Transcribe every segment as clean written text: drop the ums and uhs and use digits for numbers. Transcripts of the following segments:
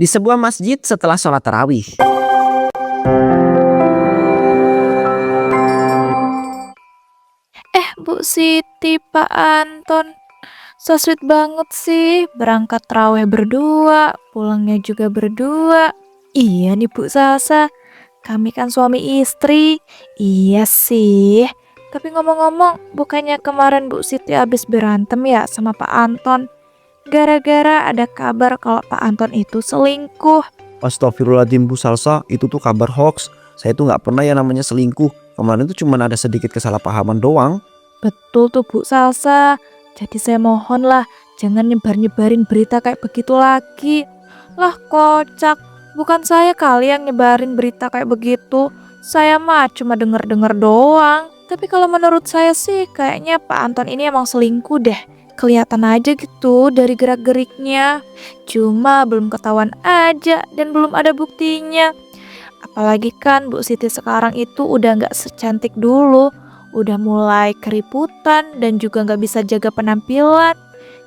di sebuah masjid setelah sholat tarawih. Bu Siti, Pak Anton, so sweet banget sih. Berangkat terawih berdua, pulangnya juga berdua. Iya nih Bu Sasa, kami kan suami istri. Iya sih. Tapi ngomong-ngomong, bukannya kemarin Bu Siti habis berantem ya sama Pak Anton? Gara-gara ada kabar kalau Pak Anton itu selingkuh. Astagfirullahaladzim Bu Salsa, itu tuh kabar hoax. Saya tuh nggak pernah ya namanya selingkuh. Kemarin tuh cuma ada sedikit kesalahpahaman doang. Betul tuh Bu Salsa. Jadi saya mohon lah, jangan nyebar-nyebarin berita kayak begitu lagi. Lah kocak, bukan saya kali yang nyebarin berita kayak begitu. Saya mah cuma denger-denger doang. Tapi kalau menurut saya sih kayaknya Pak Anton ini emang selingkuh deh. Kelihatan aja gitu dari gerak-geriknya. Cuma belum ketahuan aja dan belum ada buktinya. Apalagi kan Bu Siti sekarang itu udah gak secantik dulu. Udah mulai keriputan dan juga gak bisa jaga penampilan.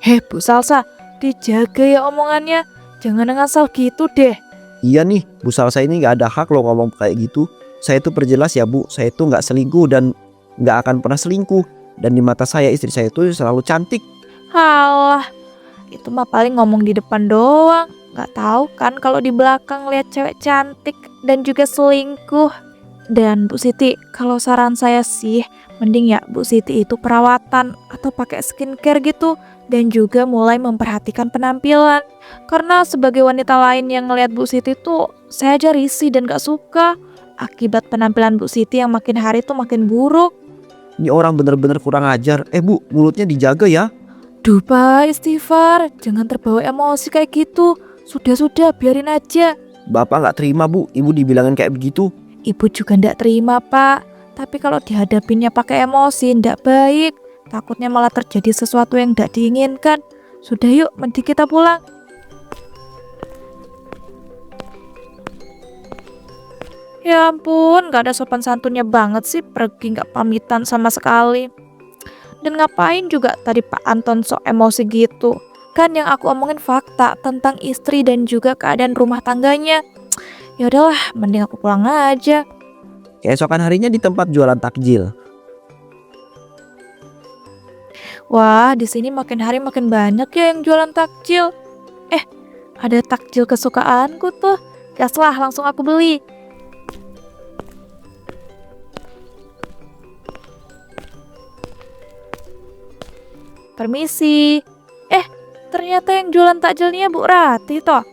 Heh Bu Salsa, dijaga ya omongannya. Jangan ngasal gitu deh. Iya nih, Bu Salsa ini nggak ada hak loh ngomong kayak gitu. Saya tuh perjelas ya Bu, saya tuh nggak selingkuh dan nggak akan pernah selingkuh. Dan di mata saya istri saya tuh selalu cantik. Halah, itu mah paling ngomong di depan doang. Gak tahu kan kalau di belakang lihat cewek cantik dan juga selingkuh. Dan Bu Siti, kalau saran saya sih, mending ya Bu Siti itu perawatan atau pakai skincare gitu. Dan juga mulai memperhatikan penampilan. Karena sebagai wanita lain yang ngelihat Bu Siti tuh, saya aja risih dan gak suka. Akibat penampilan Bu Siti yang makin hari tuh makin buruk. Ini orang bener-bener kurang ajar. Bu, mulutnya dijaga ya. Duh Pak, istighfar, jangan terbawa emosi kayak gitu. Sudah, biarin aja. Bapak nggak terima Bu, Ibu dibilangin kayak begitu. Ibu juga ndak terima Pak. Tapi kalau dihadapinnya pakai emosi ndak baik. Takutnya malah terjadi sesuatu yang ndak diinginkan. Sudah yuk, mending kita pulang. Ya ampun, gak ada sopan santunnya banget sih. Pergi gak pamitan sama sekali. Dan ngapain juga tadi Pak Anton sok emosi gitu. Kan yang aku omongin fakta tentang istri dan juga keadaan rumah tangganya. Ya udahlah, mending aku pulang aja. Keesokan harinya di tempat jualan takjil. Wah, di sini makin hari makin banyak ya yang jualan takjil. Ada takjil kesukaanku tuh. Gas lah, langsung aku beli. Permisi. Ternyata yang jualan takjilnya Bu Rati toh.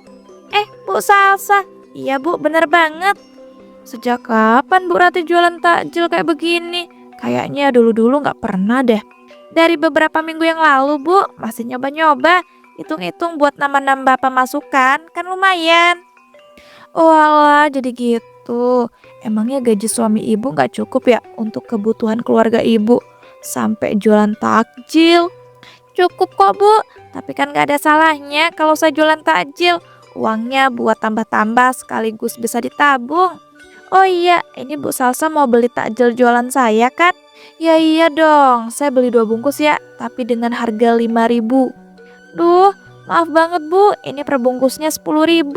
Bu Salsa. Iya Bu, bener banget. Sejak kapan Bu Rati jualan takjil kayak begini? Kayaknya dulu-dulu gak pernah deh. Dari beberapa minggu yang lalu Bu, masih nyoba-nyoba. Hitung-hitung buat nambah-nambah pemasukan, kan lumayan. Oh alah, jadi gitu. Emangnya gaji suami ibu gak cukup ya untuk kebutuhan keluarga ibu? Sampai jualan takjil. Cukup kok Bu, tapi kan gak ada salahnya kalau saya jualan takjil. Uangnya buat tambah-tambah sekaligus bisa ditabung. Oh iya, ini Bu Salsa mau beli takjil jualan saya kan? Ya iya dong, saya beli 2 bungkus ya, tapi dengan harga 5.000. Duh, maaf banget Bu, ini per bungkusnya 10.000.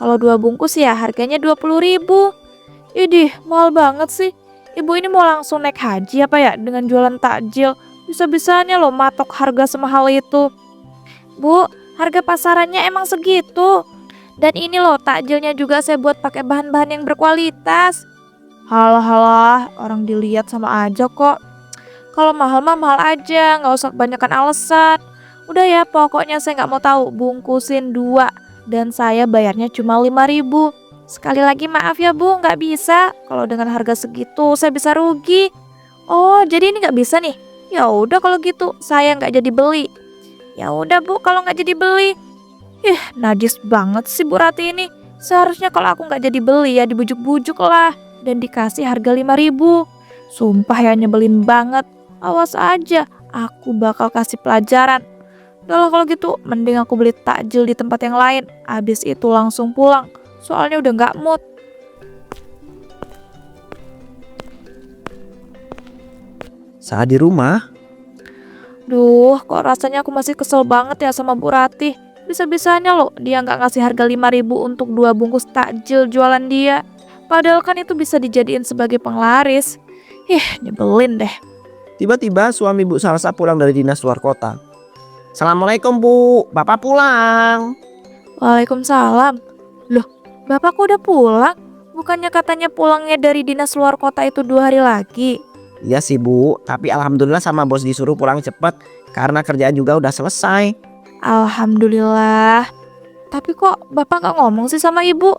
Kalau 2 bungkus ya harganya 20.000. Idih, mahal banget sih. Ibu ini mau langsung naik haji apa ya dengan jualan takjil? Bisa-bisanya loh matok harga semahal itu. Bu, harga pasarannya emang segitu. Dan ini loh takjilnya juga saya buat pakai bahan-bahan yang berkualitas. Halah, orang dilihat sama aja kok. Kalau mahal mah mahal aja, nggak usah kebanyakan alasan. Udah ya, pokoknya saya nggak mau tahu, bungkusin 2 dan saya bayarnya cuma 5.000. Sekali lagi maaf ya Bu, nggak bisa. Kalau dengan harga segitu saya bisa rugi. Oh, jadi ini nggak bisa nih. Ya udah kalau gitu, saya nggak jadi beli. Ya udah Bu, kalau nggak jadi beli. Najis banget sih Bu Rati ini. Seharusnya kalau aku nggak jadi beli ya dibujuk-bujuk lah dan dikasih harga 5.000. Sumpah ya nyebelin banget. Awas aja, aku bakal kasih pelajaran. Udah lah kalau gitu, mending aku beli takjil di tempat yang lain. Abis itu langsung pulang. Soalnya udah nggak mood. Saat di rumah, Duh, kok rasanya aku masih kesel banget ya sama Bu Rati. Bisa-bisanya loh dia nggak ngasih harga 5.000 untuk 2 bungkus takjil jualan dia. Padahal kan itu bisa dijadiin sebagai penglaris. Nyebelin deh. Tiba-tiba suami Bu Salsa pulang dari dinas luar kota. Assalamualaikum Bu, Bapak pulang. Waalaikumsalam. Loh, Bapak kok udah pulang? Bukannya katanya pulangnya dari dinas luar kota itu 2 hari lagi? Iya sih Bu, tapi alhamdulillah sama bos disuruh pulang cepet karena kerjaan juga udah selesai. Alhamdulillah. Tapi kok Bapak nggak ngomong sih sama Ibu?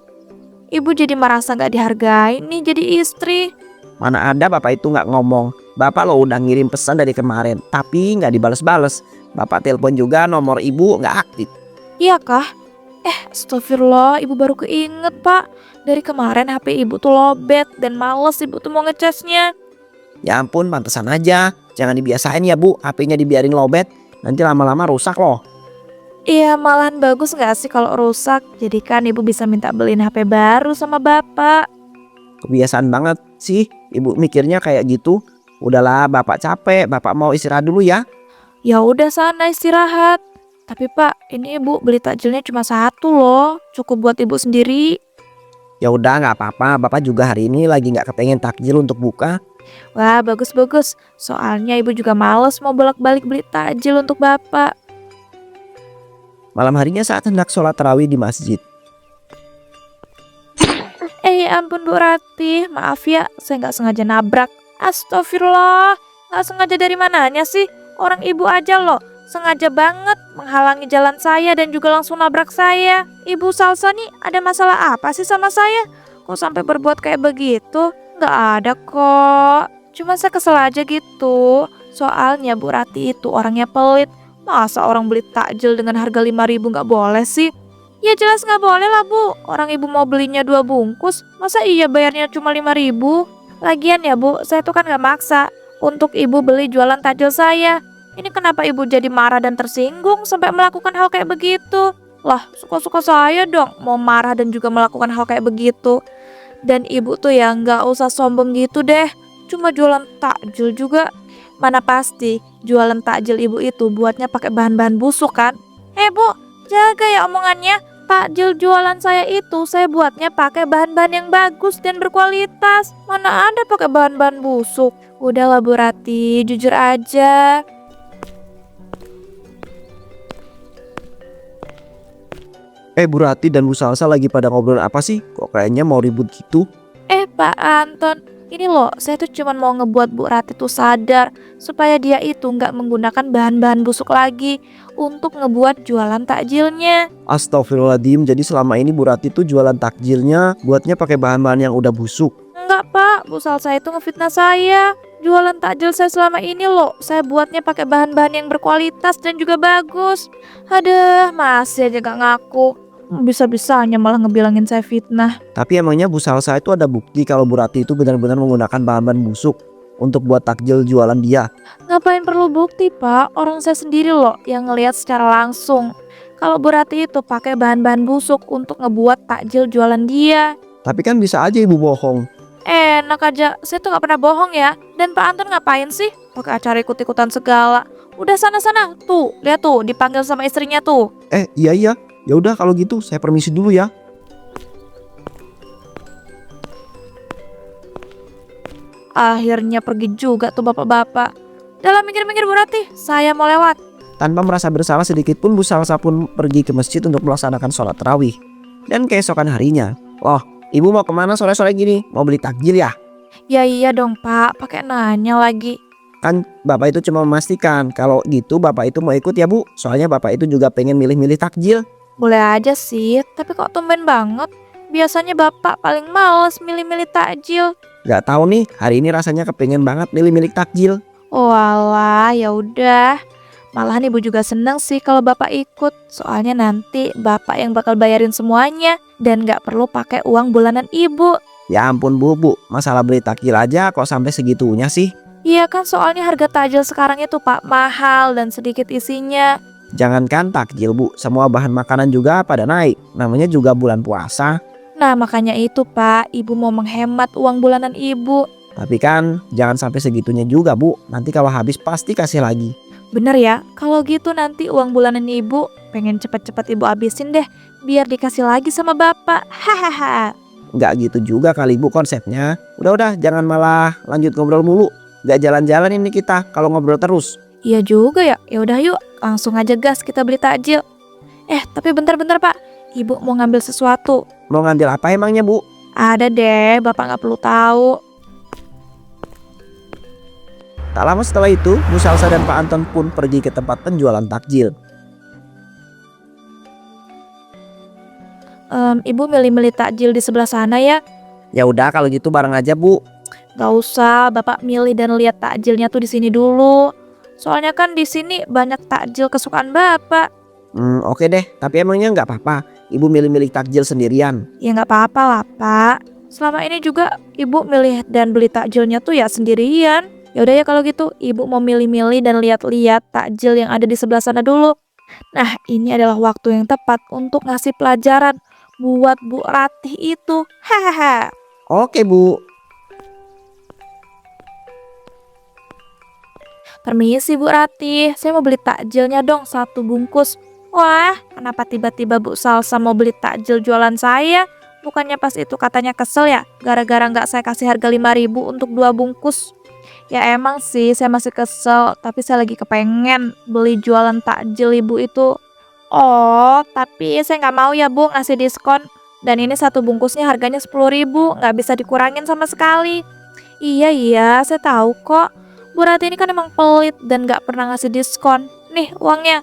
Ibu jadi merasa nggak dihargai nih jadi istri. Mana ada Bapak itu nggak ngomong. Bapak lo udah ngirim pesan dari kemarin, tapi nggak dibales-bales. Bapak telepon juga nomor ibu nggak aktif. Iya kah? Astagfirullah, Ibu baru keinget Pak. Dari kemarin HP Ibu tuh lobet dan males Ibu tuh mau ngecasnya. Ya ampun, pantesan aja. Jangan dibiasain ya Bu, HP-nya dibiarin lobet. Nanti lama-lama rusak loh. Iya, malahan bagus nggak sih kalau rusak? Jadi kan Ibu bisa minta beliin HP baru sama Bapak. Kebiasaan banget sih, ibu mikirnya kayak gitu. Udahlah, Bapak capek, Bapak mau istirahat dulu ya. Ya udah sana istirahat. Tapi Pak, ini Ibu beli takjilnya cuma 1 loh. Cukup buat Ibu sendiri. Ya udah nggak apa-apa, Bapak juga hari ini lagi nggak kepengen takjil untuk buka. Wah, bagus-bagus. Soalnya Ibu juga males mau bolak-balik beli takjil untuk Bapak. Malam harinya saat hendak sholat tarawih di masjid. Ya ampun Bu Ratih, maaf ya, saya nggak sengaja nabrak. Astagfirullah, nggak sengaja dari mananya sih? Orang Ibu aja loh, sengaja banget menghalangi jalan saya dan juga langsung nabrak saya. Ibu Salsa nih ada masalah apa sih sama saya? Kok sampai berbuat kayak begitu? Nggak ada kok, cuma saya kesel aja gitu. Soalnya Bu Ratih itu orangnya pelit. Masa orang beli takjil dengan harga 5.000 nggak boleh sih? Ya jelas nggak boleh lah Bu, orang Ibu mau belinya 2 bungkus, masa iya bayarnya cuma 5.000? Lagian ya Bu, saya tuh kan nggak maksa untuk Ibu beli jualan takjil saya. Ini kenapa Ibu jadi marah dan tersinggung sampai melakukan hal kayak begitu? Lah, suka-suka saya dong mau marah dan juga melakukan hal kayak begitu. Dan Ibu tuh ya nggak usah sombong gitu deh, cuma jualan takjil juga. Mana pasti jualan takjil Ibu itu buatnya pakai bahan-bahan busuk kan? Bu, jaga ya omongannya. Takjil jualan saya itu saya buatnya pakai bahan-bahan yang bagus dan berkualitas. Mana ada pakai bahan-bahan busuk. Udahlah Bu Ratih, jujur aja. Bu Rati dan Bu Salsa lagi pada ngobrol apa sih? Kok kayaknya mau ribut gitu? Pak Anton, ini loh saya tuh cuma mau ngebuat Bu Ratih tuh sadar supaya dia itu nggak menggunakan bahan-bahan busuk lagi untuk ngebuat jualan takjilnya. Astagfirullahaladzim, jadi selama ini Bu Rati tuh jualan takjilnya buatnya pakai bahan-bahan yang udah busuk. Enggak Pak, Bu Salsa itu ngefitnah saya. Jualan takjil saya selama ini loh, saya buatnya pakai bahan-bahan yang berkualitas dan juga bagus. Aduh, masih aja gak ngaku. Bisa-bisanya malah ngebilangin saya fitnah. Tapi emangnya Bu Salsa itu ada bukti kalau Bu Rati itu benar-benar menggunakan bahan-bahan busuk untuk buat takjil jualan dia? Ngapain perlu bukti Pak? Orang saya sendiri loh yang ngelihat secara langsung. Kalau Bu Rati itu pakai bahan-bahan busuk untuk ngebuat takjil jualan dia. Tapi kan bisa aja ibu bohong. Enak aja, saya tuh gak pernah bohong ya. Dan Pak Anton ngapain sih? Pakai acara ikut-ikutan segala. Udah sana-sana, tuh, lihat tuh, dipanggil sama istrinya tuh. Iya. Ya udah kalau gitu saya permisi dulu ya. Akhirnya pergi juga tuh bapak-bapak. Dalam minggir-minggir Bu Ratih, saya mau lewat. Tanpa merasa bersalah sedikit pun Bu Salsa pun pergi ke masjid untuk melaksanakan sholat tarawih. Dan keesokan harinya, "Loh, ibu mau kemana sore-sore gini? Mau beli takjil ya?" Ya iya dong Pak, pakai nanya lagi. Kan bapak itu cuma memastikan kalau gitu bapak itu mau ikut ya Bu. Soalnya bapak itu juga pengen milih-milih takjil. Boleh aja sih, tapi kok tumben banget. Biasanya bapak paling males milih-milih takjil. Gak tahu nih, hari ini rasanya kepengen banget milih-milih takjil. Oh alah, ya udah. Malahan ibu juga seneng sih kalau bapak ikut. Soalnya nanti bapak yang bakal bayarin semuanya dan gak perlu pakai uang bulanan ibu. Ya ampun Bu, masalah beli takjil aja kok sampai segitunya sih? Iya kan soalnya harga takjil sekarang itu Pak mahal dan sedikit isinya. Jangankan takjil Bu, semua bahan makanan juga pada naik. Namanya juga bulan puasa. Nah makanya itu Pak, ibu mau menghemat uang bulanan ibu. Tapi kan jangan sampai segitunya juga Bu. Nanti kalau habis pasti kasih lagi. Bener ya, kalau gitu nanti uang bulanan ibu pengen cepet-cepet ibu habisin deh, biar dikasih lagi sama bapak. Hahaha. Nggak gitu juga kali Bu konsepnya. Udah jangan malah lanjut ngobrol mulu. Nggak jalan-jalan ini kita kalau ngobrol terus. Iya juga ya. Ya udah yuk, langsung aja gas kita beli takjil. Tapi bentar-bentar Pak. Ibu mau ngambil sesuatu. Mau ngambil apa emangnya Bu? Ada deh, Bapak nggak perlu tahu. Tak lama setelah itu, Bu Salsa dan Pak Anton pun pergi ke tempat penjualan takjil. Ibu milih-milih takjil di sebelah sana ya. Ya udah kalau gitu bareng aja Bu. Gak usah, Bapak milih dan lihat takjilnya tuh di sini dulu. Soalnya kan di sini banyak takjil kesukaan Bapak. Oke deh, tapi emangnya nggak apa-apa Ibu milih-milih takjil sendirian? Ya nggak apa-apa lah Pak. Selama ini juga Ibu milih dan beli takjilnya tuh ya sendirian. Ya udah ya kalau gitu, Ibu mau milih-milih dan lihat-lihat takjil yang ada di sebelah sana dulu. Nah, ini adalah waktu yang tepat untuk ngasih pelajaran buat Bu Ratih itu. Hahaha. Oke Bu. Permisi Bu Ratih, saya mau beli takjilnya dong 1 bungkus. Wah, kenapa tiba-tiba Bu Salsa mau beli takjil jualan saya? Bukannya pas itu katanya kesel ya, gara-gara nggak saya kasih harga 5.000 untuk 2 bungkus. Ya emang sih saya masih kesel, tapi saya lagi kepengen beli jualan takjil ibu itu. Oh, tapi saya nggak mau ya Bu ngasih diskon. Dan ini 1 bungkusnya harganya 10.000, nggak bisa dikurangin sama sekali. Iya, saya tahu kok. Bu Rati ini kan emang pelit dan nggak pernah ngasih diskon. Nih uangnya.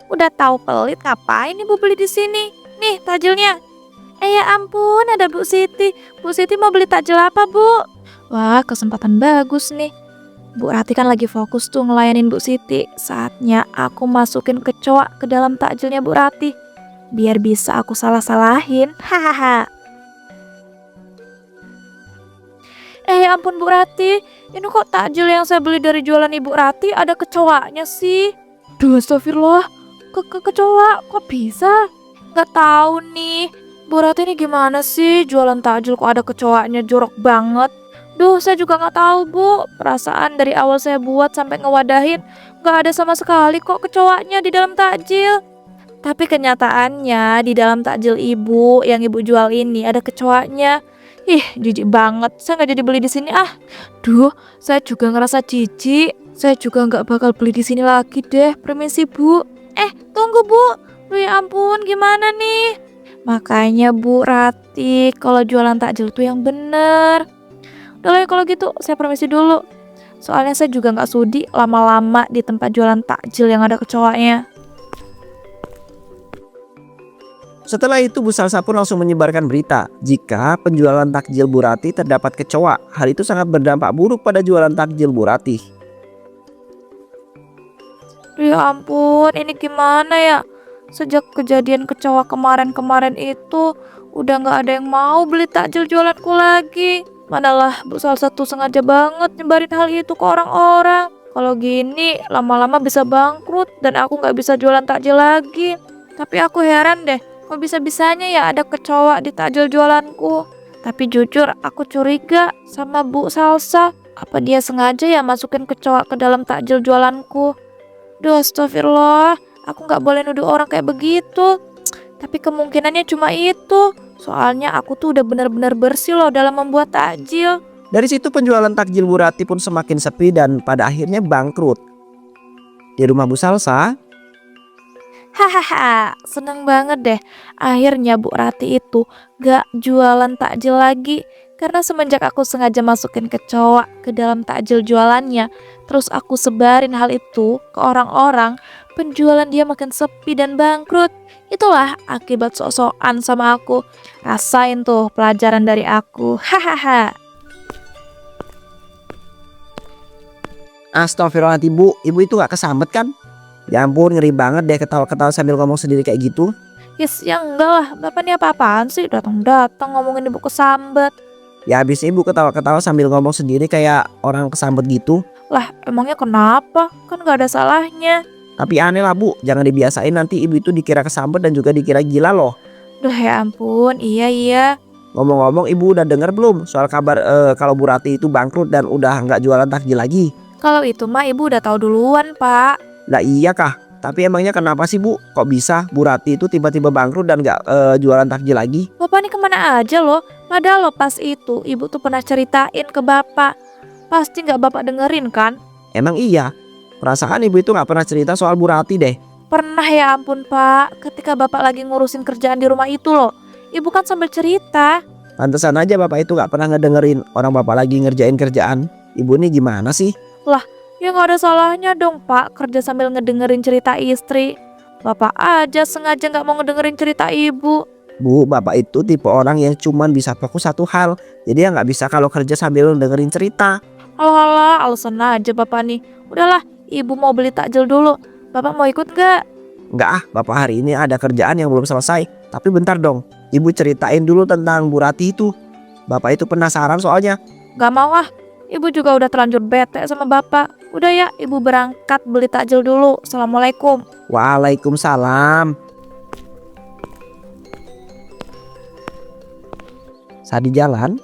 Udah tahu pelit, ngapain Ibu beli di sini? Nih takjilnya. Ya ampun, ada Bu Siti. Bu Siti mau beli takjil apa, Bu? Wah, kesempatan bagus nih. Bu Rati kan lagi fokus tuh ngelayanin Bu Siti. Saatnya aku masukin kecoa ke dalam takjilnya Bu Rati. Biar bisa aku salah-salahin. Hahaha. Ya ampun Bu Rati. Ini kok takjil yang saya beli dari jualan Ibu Rati ada kecoanya sih? Duh, astagfirullah. Kecoa kok bisa? Gak tahu nih. Bu Rati ini gimana sih? Jualan takjil kok ada kecoanya, jorok banget. Duh, saya juga gak tahu Bu. Perasaan dari awal saya buat sampai ngewadahin gak ada sama sekali kok kecoanya di dalam takjil. Tapi kenyataannya di dalam takjil ibu yang ibu jual ini ada kecoanya. Ih, jijik banget. Saya gak jadi beli di sini ah. Duh, saya juga ngerasa jijik. Saya juga gak bakal beli di sini lagi deh. Permisi Bu. Tunggu Bu. Duh ya ampun, gimana nih? Makanya Bu Rati, kalau jualan takjil tuh yang bener. Udah ya kalau gitu, saya permisi dulu. Soalnya saya juga gak sudi lama-lama di tempat jualan takjil yang ada kecoanya. Setelah itu Bu Salsa pun langsung menyebarkan berita jika penjualan takjil Bu Rati terdapat kecoa. Hal itu sangat berdampak buruk pada jualan takjil Bu Rati. Ya ampun, ini gimana ya? Sejak kejadian kecoa kemarin-kemarin itu, udah gak ada yang mau beli takjil jualanku lagi. Manalah Bu Salsa tuh sengaja banget nyebarin hal itu ke orang-orang. Kalau gini, lama-lama bisa bangkrut dan aku gak bisa jualan takjil lagi. Tapi aku heran deh, kok bisa-bisanya ya ada kecoa di takjil jualanku. Tapi jujur, aku curiga sama Bu Salsa. Apa dia sengaja ya masukin kecoa ke dalam takjil jualanku? Duh, astagfirullah. Aku gak boleh nuduh orang kayak begitu. Tapi kemungkinannya cuma itu. Soalnya aku tuh udah benar-benar bersih loh dalam membuat takjil. Dari situ penjualan takjil Bu Rati pun semakin sepi dan pada akhirnya bangkrut. Di rumah Bu Salsa, Hahaha, seneng banget deh. Akhirnya Bu Rati itu gak jualan takjil lagi. Karena semenjak aku sengaja masukin kecoa ke dalam takjil jualannya, terus aku sebarin hal itu ke orang-orang, penjualan dia makin sepi dan bangkrut. Itulah akibat sok-sokan sama aku. Rasain tuh pelajaran dari aku. Hahaha. astagfirullahaladzim Bu, ibu itu gak kesambet kan? Ya ampun, ngeri banget deh ketawa-ketawa sambil ngomong sendiri kayak gitu. Yes, ya enggak lah. Bapak ini apa-apaan sih? Datang-datang ngomongin ibu kesambet. Ya habis ibu ketawa-ketawa sambil ngomong sendiri kayak orang kesambet gitu. Lah, emangnya kenapa? Kan gak ada salahnya. Tapi aneh lah Bu, jangan dibiasain nanti ibu itu dikira kesambet dan juga dikira gila loh. Duh ya ampun, iya. Ngomong-ngomong ibu udah dengar belum soal kabar kalau Bu Rati itu bangkrut dan udah nggak jualan takjil lagi? Kalau itu mah ibu udah tahu duluan, Pak. Lah iya kah? Tapi emangnya kenapa sih Bu? Kok bisa Bu Rati itu tiba-tiba bangkrut dan gak jualan takjil lagi? Bapak nih kemana aja loh? Padahal lo pas itu ibu tuh pernah ceritain ke bapak. Pasti nggak bapak dengerin kan? Emang iya? Perasaan ibu itu gak pernah cerita soal Bu Rati deh. Pernah ya ampun pak, ketika bapak lagi ngurusin kerjaan di rumah itu loh. Ibu kan sambil cerita. Pantesan aja bapak itu gak pernah ngedengerin orang bapak lagi ngerjain kerjaan. Ibu ini gimana sih? Ya nggak ada salahnya dong pak, kerja sambil ngedengerin cerita istri. Bapak aja sengaja nggak mau ngedengerin cerita ibu. Bu, bapak itu tipe orang yang cuman bisa fokus satu hal. Jadi ya gak bisa kalau kerja sambil dengerin cerita. Alah, alasan aja bapak nih. Udahlah, ibu mau beli takjil dulu. Bapak mau ikut nggak? Enggak ah, bapak hari ini ada kerjaan yang belum selesai. Tapi bentar dong, ibu ceritain dulu tentang Bu Rati itu. Bapak itu penasaran soalnya. Gak mau ah, ibu juga udah terlanjur bete sama bapak. Udah ya, ibu berangkat beli takjil dulu. Assalamualaikum. Waalaikumsalam. Saat di jalan,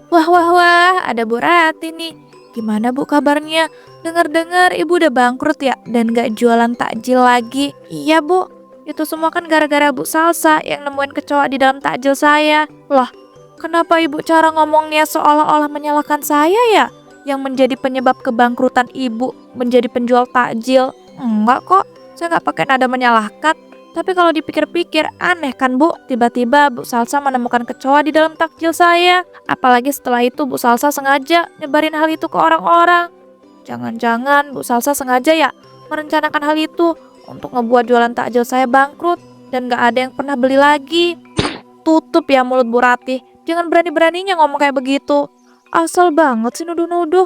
Wah, ada Bu Rati nih. Gimana bu kabarnya? Dengar-dengar ibu udah bangkrut ya dan gak jualan takjil lagi. Iya bu, itu semua kan gara-gara Bu Salsa yang nemuin kecoa di dalam takjil saya. Loh, kenapa ibu cara ngomongnya seolah-olah menyalahkan saya ya? Yang menjadi penyebab kebangkrutan ibu menjadi penjual takjil. Enggak kok, saya gak pakai nada menyalahkan. Tapi kalau dipikir-pikir aneh kan bu, tiba-tiba Bu Salsa menemukan kecoa di dalam takjil saya. Apalagi setelah itu Bu Salsa sengaja nyebarin hal itu ke orang-orang. Jangan-jangan Bu Salsa sengaja ya merencanakan hal itu untuk ngebuat jualan takjil saya bangkrut dan gak ada yang pernah beli lagi. Tutup ya mulut Bu Rati, jangan berani-beraninya ngomong kayak begitu. Asal banget sih nuduh-nuduh.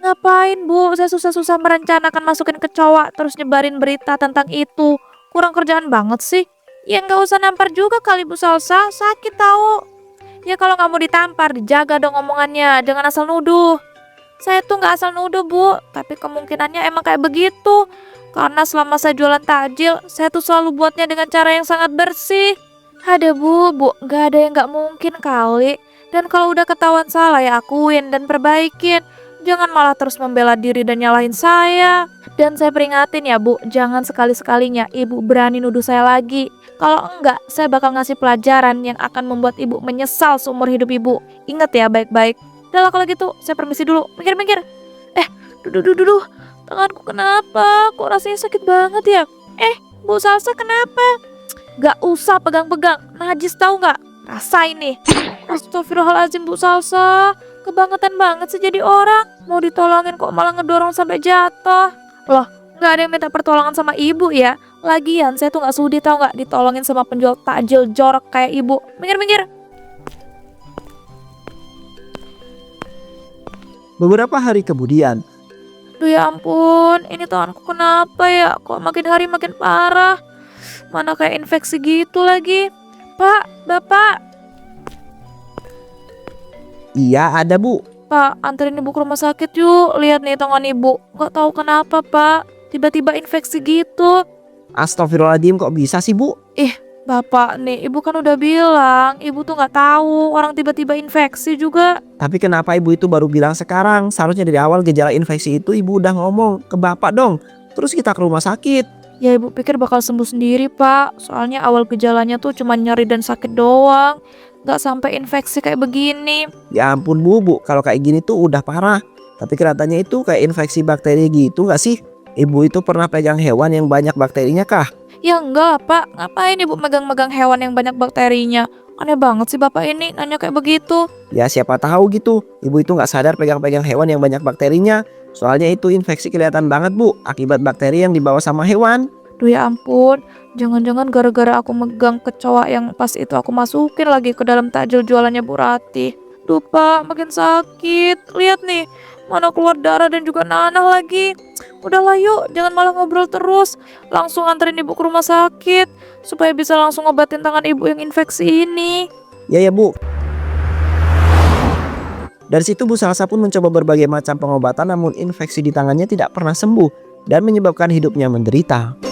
Ngapain bu, saya susah-susah merencanakan masukin kecoa terus nyebarin berita tentang itu. Kurang kerjaan banget sih. Ya nggak usah nampar juga kali Bu Salsa, sakit tahu. Ya kalau nggak mau ditampar, dijaga dong omongannya, jangan asal nuduh. Saya tuh nggak asal nuduh bu, tapi kemungkinannya emang kayak begitu. Karena selama saya jualan takjil, saya tuh selalu buatnya dengan cara yang sangat bersih. Ada bu, nggak ada yang nggak mungkin kali. Dan kalau udah ketahuan salah ya akuin dan perbaikin. Jangan malah terus membela diri dan nyalahin saya. Dan saya peringatin ya bu, jangan sekali-sekalinya ibu berani nuduh saya lagi. Kalau enggak, saya bakal ngasih pelajaran yang akan membuat ibu menyesal seumur hidup ibu. Ingat ya baik-baik. Udah lah kalau gitu, saya permisi dulu. Mikir-mikir. Duh. Tanganku kenapa? Kok rasanya sakit banget ya? Bu Salsa kenapa? Gak usah pegang-pegang. Najis tahu nggak? Rasain nih. Astagfirullahaladzim Bu Salsa. Kebangetan banget sih jadi orang. Mau ditolongin kok malah ngedorong sampai jatuh. Loh, gak ada yang minta pertolongan sama ibu ya. Lagian saya tuh gak sudi tau gak ditolongin sama penjual takjil jorok kayak ibu. Minggir. beberapa hari kemudian, Duh ya ampun, ini tanganku kenapa ya? Kok makin hari makin parah. Mana kayak infeksi gitu lagi. Pak, Bapak. iya ada Bu. Pak, anterin ibu ke rumah sakit yuk. Lihat nih tangan ibu. Gak tahu kenapa pak, tiba-tiba infeksi gitu. Astagfirullahaladzim, kok bisa sih Bu? Bapak nih, ibu kan udah bilang ibu tuh gak tahu orang tiba-tiba infeksi juga. Tapi kenapa ibu itu baru bilang sekarang? Seharusnya dari awal gejala infeksi itu ibu udah ngomong ke bapak dong. Terus kita ke rumah sakit. Ya ibu pikir bakal sembuh sendiri pak. Soalnya awal gejalanya tuh cuma nyeri dan sakit doang, gak sampai infeksi kayak begini. Ya ampun Bu, kalau kayak gini tuh udah parah. Tapi kelihatannya itu kayak infeksi bakteri gitu gak sih? Ibu itu pernah pegang hewan yang banyak bakterinya kah? Ya enggak lah pak, ngapain ibu megang-megang hewan yang banyak bakterinya? Aneh banget sih bapak ini nanya kayak begitu. Ya siapa tahu gitu. Ibu itu gak sadar pegang-pegang hewan yang banyak bakterinya. Soalnya itu infeksi kelihatan banget Bu, akibat bakteri yang dibawa sama hewan. Duh ya ampun, jangan-jangan gara-gara aku megang kecoa yang pas itu aku masukin lagi ke dalam takjil jualannya Bu Rati. Duh pak, makin sakit. Lihat nih, mana keluar darah dan juga nanah lagi. Udahlah yuk, jangan malah ngobrol terus. Langsung anterin ibu ke rumah sakit supaya bisa langsung ngobatin tangan ibu yang infeksi ini. Ya Bu. Dari situ Bu Salsa pun mencoba berbagai macam pengobatan, namun infeksi di tangannya tidak pernah sembuh dan menyebabkan hidupnya menderita.